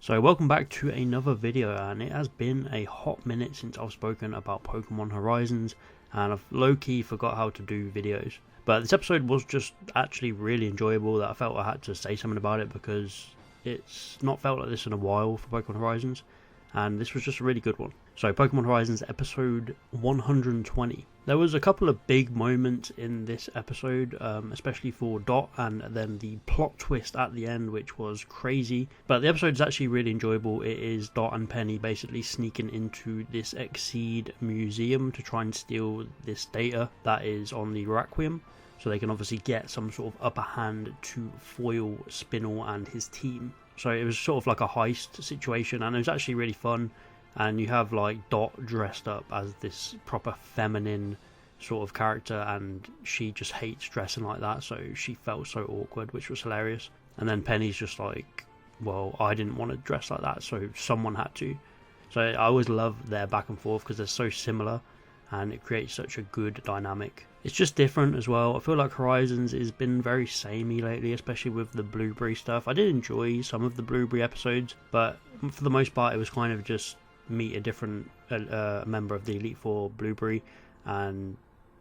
So welcome back to another video, and it has been a hot minute since I've spoken about Pokemon Horizons, and I've low-key forgot how to do videos. But this episode was just actually really enjoyable, that I felt I had to say something about it because it's not felt like this in a while for Pokemon Horizons, and this was just a really good one. So Pokemon Horizons episode 120. There was a couple of big moments in this episode, especially for Dot, and then the plot twist at the end, which was crazy. But the episode is actually really enjoyable. It is Dot and Penny basically sneaking into this Exceed museum to try and steal this data that is on the Requiem, so they can obviously get some sort of upper hand to foil Spinel and his team. So it was sort of like a heist situation, and it was actually really fun. And you have like Dot dressed up as this proper feminine sort of character, and she just hates dressing like that, so she felt so awkward, which was hilarious. And then Penny's just like, well, I didn't want to dress like that, so someone had to. So I always love their back and forth because they're so similar, and it creates such a good dynamic. It's just different as well. I feel like Horizons has been very samey lately, especially with the Blueberry stuff. I did enjoy some of the Blueberry episodes, but for the most part it was kind of just meet a different member of the Elite Four Blueberry and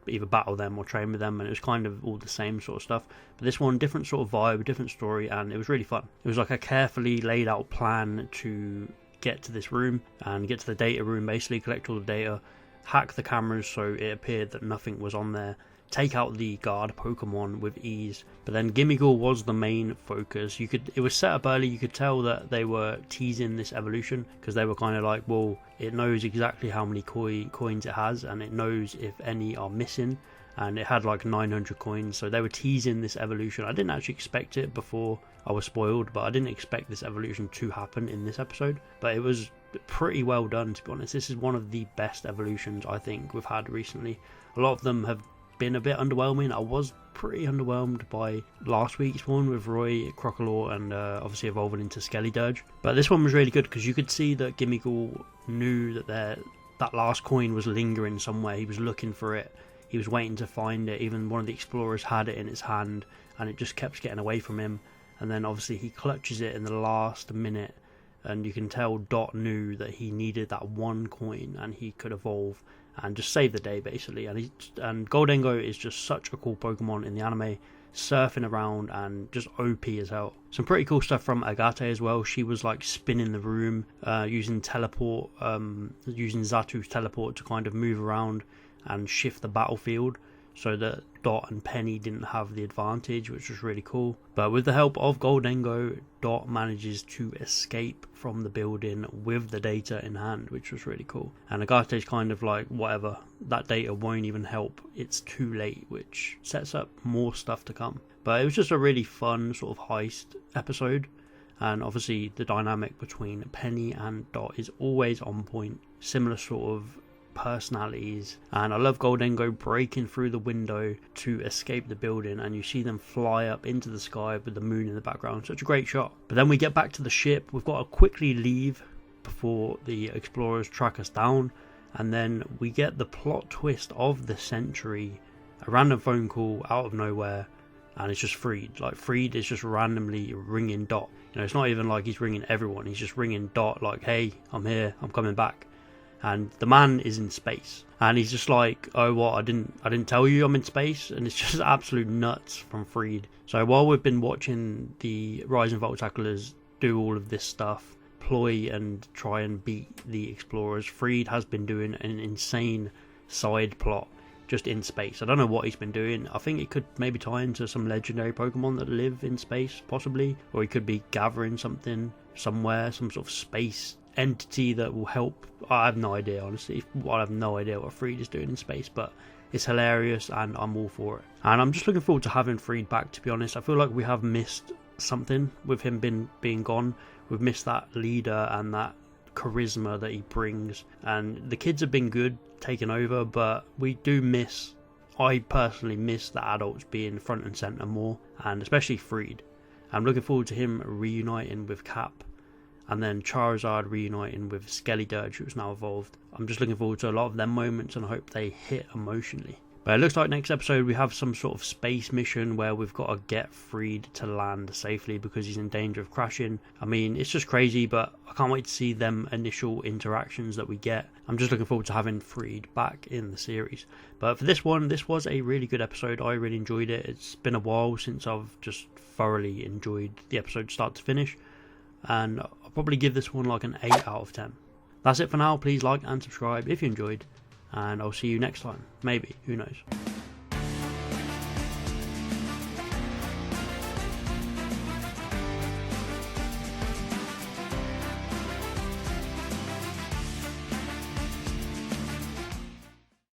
either battle them or train with them, and it was kind of all the same sort of stuff. But this one, different sort of vibe, different story, and it was really fun. It was like a carefully laid out plan to get to this room and get to the data room, basically collect all the data, hack the cameras so it appeared that nothing was on there, take out the guard Pokemon with ease. But then Gimmighoul was the main focus. It was set up early. You could tell that they were teasing this evolution, because they were kind of like, well, it knows exactly how many coins it has, and it knows if any are missing, and it had like 900 coins, so they were teasing this evolution. I didn't actually expect it before I was spoiled, but I didn't expect this evolution to happen in this episode. But it was pretty well done, to be honest. This is one of the best evolutions I think we've had recently. A lot of them have been a bit underwhelming. I was pretty underwhelmed by last week's one with Roy, Crocodile, and obviously evolving into Skeledirge. But this one was really good because you could see that Gimmighoul knew that that last coin was lingering somewhere. He was looking for it. He was waiting to find it. Even one of the explorers had it in his hand, and it just kept getting away from him. And then obviously he clutches it in the last minute, and you can tell Dot knew that he needed that one coin and he could evolve and just save the day, basically. And Goldengo is just such a cool Pokemon in the anime, surfing around and just OP as hell. Some pretty cool stuff from Agate as well. She was like spinning the room, using teleport, using Zatu's teleport to kind of move around and shift the battlefield, so that Dot and Penny didn't have the advantage, which was really cool. But with the help of Goldengo, Dot manages to escape from the building with the data in hand, which was really cool. And Agate's kind of like, whatever, that data won't even help, it's too late, which sets up more stuff to come. But it was just a really fun sort of heist episode, and obviously the dynamic between Penny and Dot is always on point, similar sort of personalities. And I love Goldengo breaking through the window to escape the building, and you see them fly up into the sky with the moon in the background. Such a great shot. But then we get back to the ship. We've got to quickly leave before the explorers track us down, and then we get the plot twist of the century. A random phone call out of nowhere, and it's just Freed. Like, Freed is just randomly ringing Dot. You know, it's not even like he's ringing everyone. He's just ringing Dot like, hey, I'm here, I'm coming back. And the man is in space, and he's just like, oh, what, I didn't tell you I'm in space? And it's just absolute nuts from Freed. So while we've been watching the Rising Voltaclers do all of this stuff, ploy and try and beat the explorers, Freed has been doing an insane side plot just in space. I don't know what he's been doing. I think it could maybe tie into some legendary Pokemon that live in space, possibly, or he could be gathering something somewhere, some sort of space entity that will help. I have no idea, honestly. I have no idea what Freed is doing in space, but it's hilarious and I'm all for it. And I'm just looking forward to having Freed back, to be honest. I feel like we have missed something with him being gone. We've missed that leader and that charisma that he brings, and the kids have been good taking over, but we do miss, I personally miss the adults being front and centre more, and especially Freed. I'm looking forward to him reuniting with Cap, and then Charizard reuniting with Skeledirge, who's now evolved. I'm just looking forward to a lot of them moments, and I hope they hit emotionally. But it looks like next episode we have some sort of space mission where we've got to get Freed to land safely because he's in danger of crashing. I mean, it's just crazy, but I can't wait to see them initial interactions that we get. I'm just looking forward to having Freed back in the series. But for this one, this was a really good episode. I really enjoyed it. It's been a while since I've just thoroughly enjoyed the episode start to finish, and I'll probably give this one like an 8 out of 10. That's it for now. Please like and subscribe if you enjoyed, and I'll see you next time. Maybe, who knows.